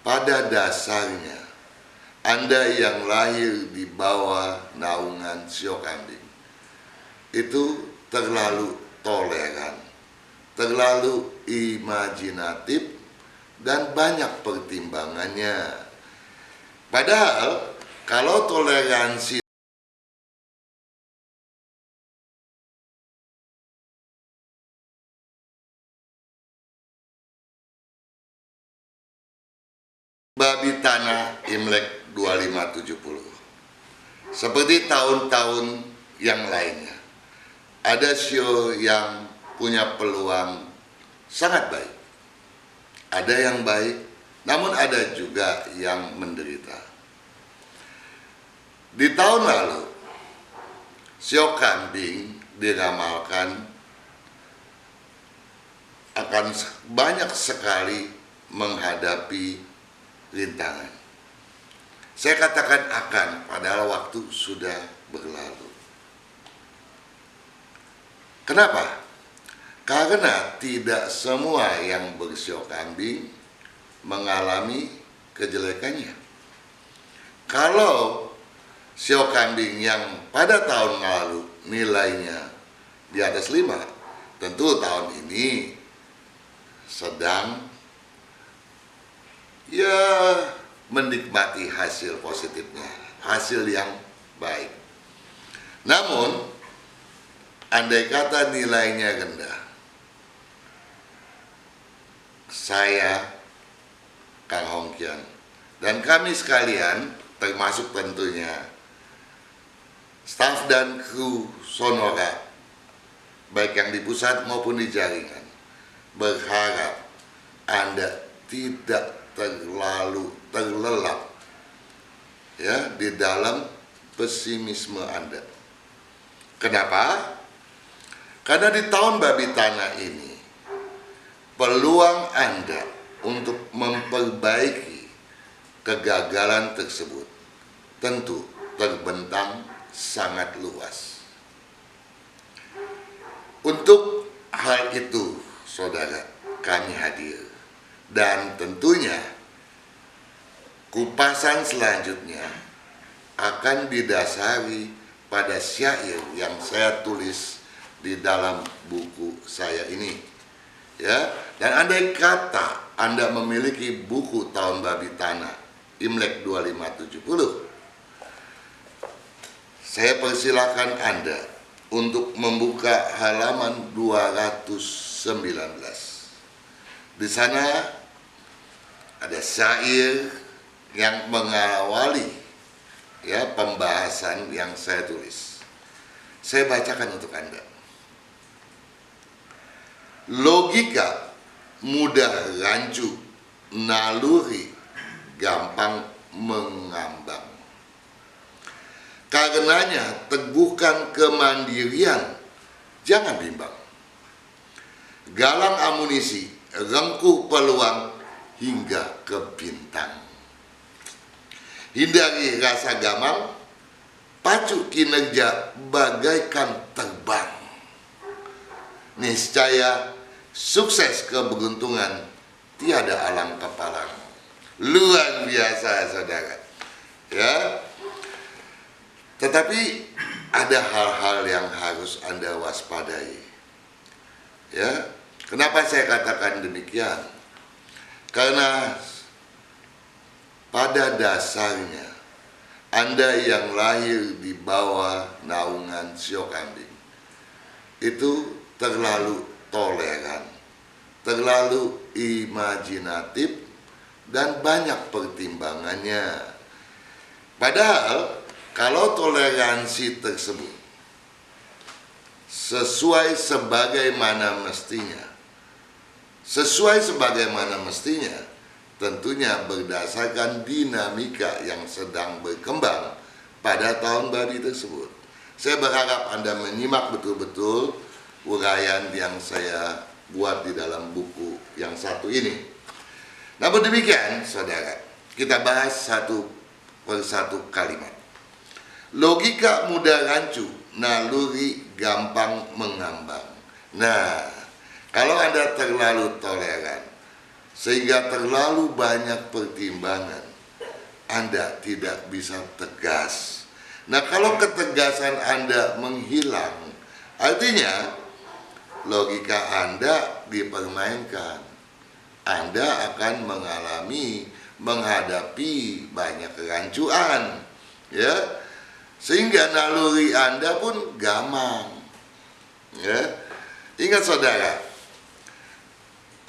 pada dasarnya Anda yang lahir di bawah naungan sio kambing itu terlalu toleran, terlalu imajinatif, dan banyak pertimbangannya. Padahal kalau toleransi babi tanah Imlek 2570 seperti tahun-tahun yang lainnya, ada sio yang punya peluang sangat baik. Ada yang baik, namun ada juga yang menderita. Di tahun lalu, sio kambing diramalkan akan banyak sekali menghadapi rintangan. Saya katakan akan, padahal waktu sudah berlalu. Kenapa? Karena tidak semua yang bersio kambing mengalami kejelekannya. Kalau sio kambing yang pada tahun lalu nilainya di atas 5, tentu tahun ini sedang menikmati hasil positifnya, hasil yang baik. Namun, andai kata nilainya rendah, saya, Kang Hongkian, dan kami sekalian, termasuk tentunya staf dan kru Sonora, baik yang di pusat maupun di jaringan, berharap Anda tidak terlalu terlelap di dalam pesimisme Anda. Kenapa? Karena di tahun babi tanah ini peluang Anda untuk memperbaiki kegagalan tersebut tentu terbentang sangat luas. Untuk hal itu, saudara, kami hadir. Dan tentunya kupasan selanjutnya akan didasari pada syair yang saya tulis di dalam buku saya ini. Dan andai kata Anda memiliki buku tahun babi tanah Imlek 2570, saya persilakan Anda untuk membuka halaman 219. Di sana ada syair yang mengawali pembahasan yang saya tulis. Saya bacakan untuk Anda. Logika mudah rancu, naluri gampang mengambang. Karenanya teguhkan kemandirian, jangan bimbang. Galang amunisi, rengkuh peluang hingga ke bintang. Hindari rasa gamang, pacu kinerja bagaikan terbang. Niscaya sukses keberuntungan tiada alang kepalang. Luar biasa, saudara. Tetapi ada hal-hal yang harus Anda waspadai. Kenapa saya katakan demikian? Karena pada dasarnya Anda yang lahir di bawah naungan sio kambing itu terlalu toleran, terlalu imajinatif, dan banyak pertimbangannya. Padahal kalau toleransi tersebut sesuai sebagaimana mestinya, tentunya berdasarkan dinamika yang sedang berkembang pada tahun babi tersebut. Saya berharap Anda menyimak betul-betul uraian yang saya buat di dalam buku yang satu ini. Namun demikian, saudara, kita bahas satu persatu kalimat. Logika mudah rancu, naluri gampang mengambang. Nah, kalau Anda terlalu toleran, sehingga terlalu banyak pertimbangan, Anda tidak bisa tegas. Nah, kalau ketegasan Anda menghilang, artinya logika Anda dipermainkan. Anda akan menghadapi banyak kerancuan, ya, sehingga naluri Anda pun gamang, ya. Ingat saudara,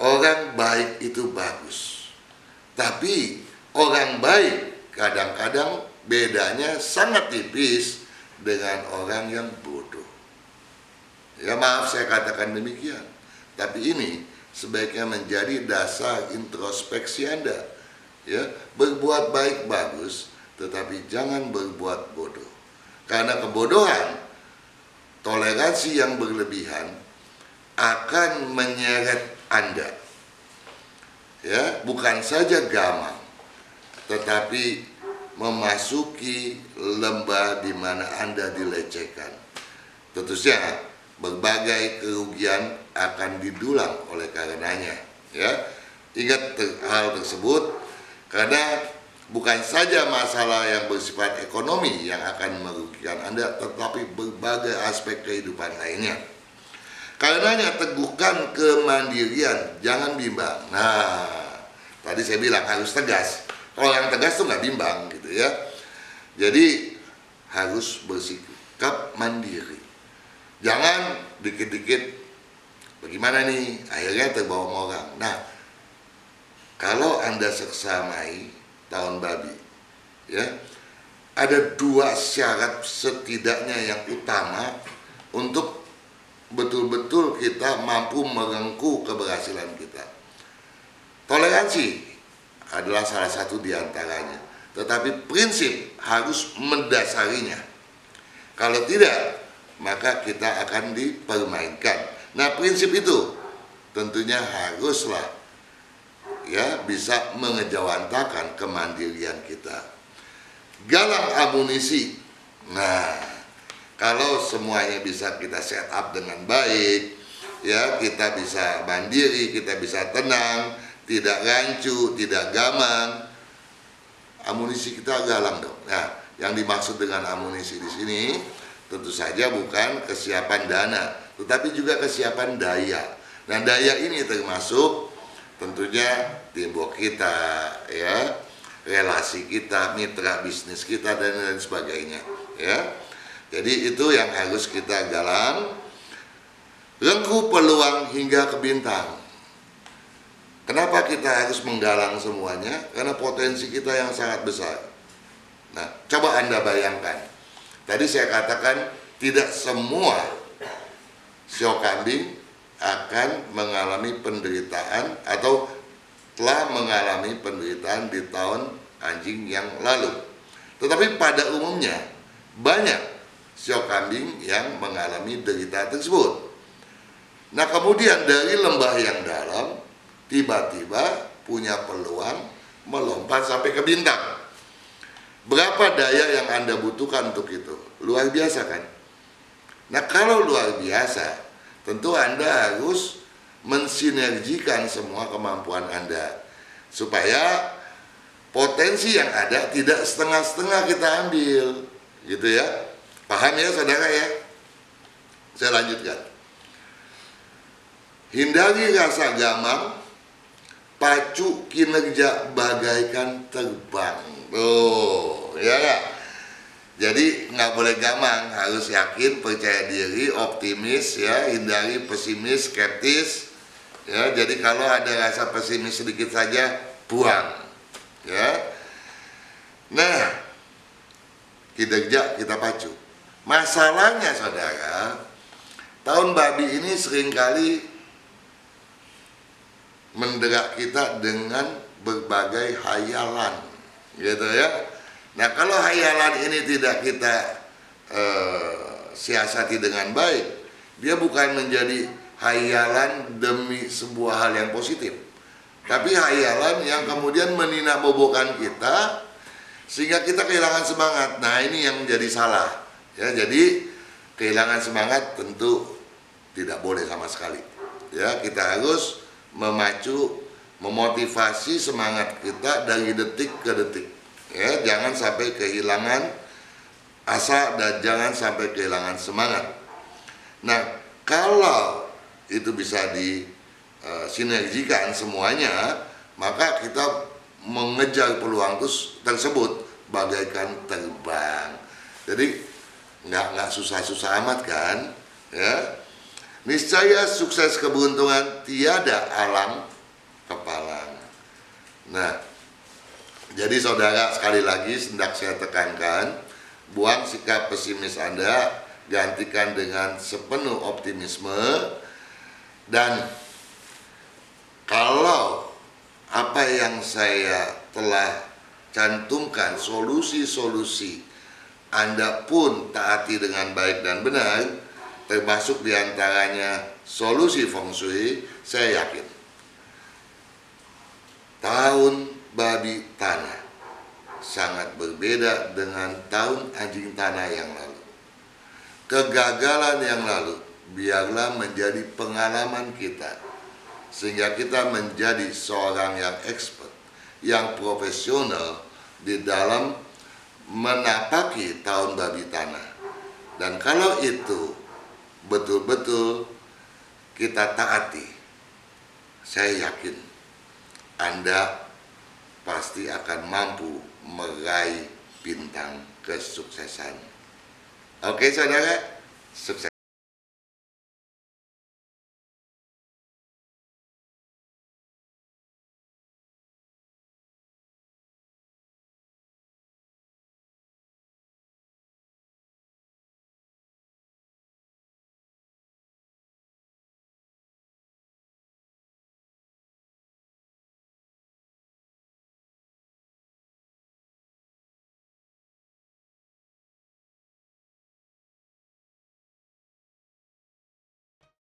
orang baik itu bagus, tapi orang baik kadang-kadang bedanya sangat tipis dengan orang yang bodoh. Ya, maaf saya katakan demikian, tapi ini sebaiknya menjadi dasar introspeksi Anda. Ya, berbuat baik bagus, tetapi jangan berbuat bodoh. Karena kebodohan, toleransi yang berlebihan akan menyeret Anda. Ya, bukan saja gamang, tetapi memasuki lembah di mana Anda dilecehkan. Tentu saja berbagai kerugian akan didulang oleh karenanya. Ya, ingat hal tersebut, karena bukan saja masalah yang bersifat ekonomi yang akan merugikan Anda, tetapi berbagai aspek kehidupan lainnya. Karenanya teguhkan kemandirian, jangan bimbang. Nah, tadi saya bilang harus tegas. Kalau yang tegas tuh nggak bimbang gitu ya. Jadi harus bersikap mandiri. Jangan dikit-dikit bagaimana nih, akhirnya terbawa orang. Nah, kalau Anda seksamai tahun babi, ya, ada 2 syarat setidaknya yang utama untuk betul-betul kita mampu merengkuh keberhasilan kita. Toleransi adalah salah satu di antaranya, tetapi prinsip harus mendasarinya. Kalau tidak, maka kita akan dipermainkan. Nah, prinsip itu tentunya haruslah ya bisa mengejawantakan kemandirian kita. Galang amunisi. Nah, kalau semuanya bisa kita set up dengan baik, ya, kita bisa mandiri, kita bisa tenang, tidak rancu, tidak gamang. Amunisi kita galang dong. Nah, yang dimaksud dengan amunisi di sini tentu saja bukan kesiapan dana, tetapi juga kesiapan daya. Nah, daya ini termasuk tentunya teamwork kita, ya, relasi kita, mitra bisnis kita, dan lain sebagainya, ya. Jadi itu yang harus kita galang. Rengkuh peluang hingga ke bintang. Kenapa kita harus menggalang semuanya? Karena potensi kita yang sangat besar. Nah, coba Anda bayangkan. Tadi saya katakan tidak semua sio kambing akan mengalami penderitaan atau telah mengalami penderitaan di tahun anjing yang lalu. Tetapi pada umumnya banyak sio kambing yang mengalami derita tersebut. Nah, kemudian dari lembah yang dalam tiba-tiba punya peluang melompat sampai ke bintang. Berapa daya yang Anda butuhkan untuk itu? Luar biasa kan? Nah, kalau luar biasa, tentu Anda harus mensinergikan semua kemampuan Anda supaya potensi yang ada tidak setengah-setengah kita ambil, gitu ya. Paham ya saudara ya? Saya lanjutkan. Hindari rasa gamang, pacu kinerja bagaikan terbang. Oh, ya gak? Jadi nggak boleh gamang, harus yakin, percaya diri, optimis, ya, hindari pesimis, skeptis. Ya, jadi kalau ada rasa pesimis sedikit saja, buang. Ya. Nah, kinerja kita pacu. Masalahnya saudara, tahun babi ini seringkali menderak kita dengan berbagai hayalan, gitu ya. Nah, kalau hayalan ini tidak kita siasati dengan baik, dia bukan menjadi hayalan demi sebuah hal yang positif, tapi hayalan yang kemudian meninabobokan kita sehingga kita kehilangan semangat. Nah, ini yang menjadi salah, ya. Jadi kehilangan semangat tentu tidak boleh sama sekali, ya. Kita harus memacu memotivasi semangat kita dari detik ke detik. Ya, jangan sampai kehilangan asa dan jangan sampai kehilangan semangat. Nah, kalau itu bisa disinergikan semuanya, maka kita mengejar peluang tersebut bagaikan terbang. Jadi nggak susah-susah amat kan, ya. Niscaya sukses keberuntungan tiada alang kepalang. Nah, jadi saudara, sekali lagi hendak saya tekankan, buang sikap pesimis Anda, gantikan dengan sepenuh optimisme. Dan kalau apa yang saya telah cantumkan, solusi-solusi Anda pun taati dengan baik dan benar, termasuk diantaranya solusi feng shui, saya yakin tahun babi tanah sangat berbeda dengan tahun anjing tanah yang lalu. Kegagalan yang lalu biarlah menjadi pengalaman kita, sehingga kita menjadi seorang yang expert, yang profesional di dalam menapaki tahun babi tanah. Dan kalau itu betul-betul kita taati, saya yakin Anda pasti akan mampu meraih bintang kesuksesan. Oke saudara, sukses.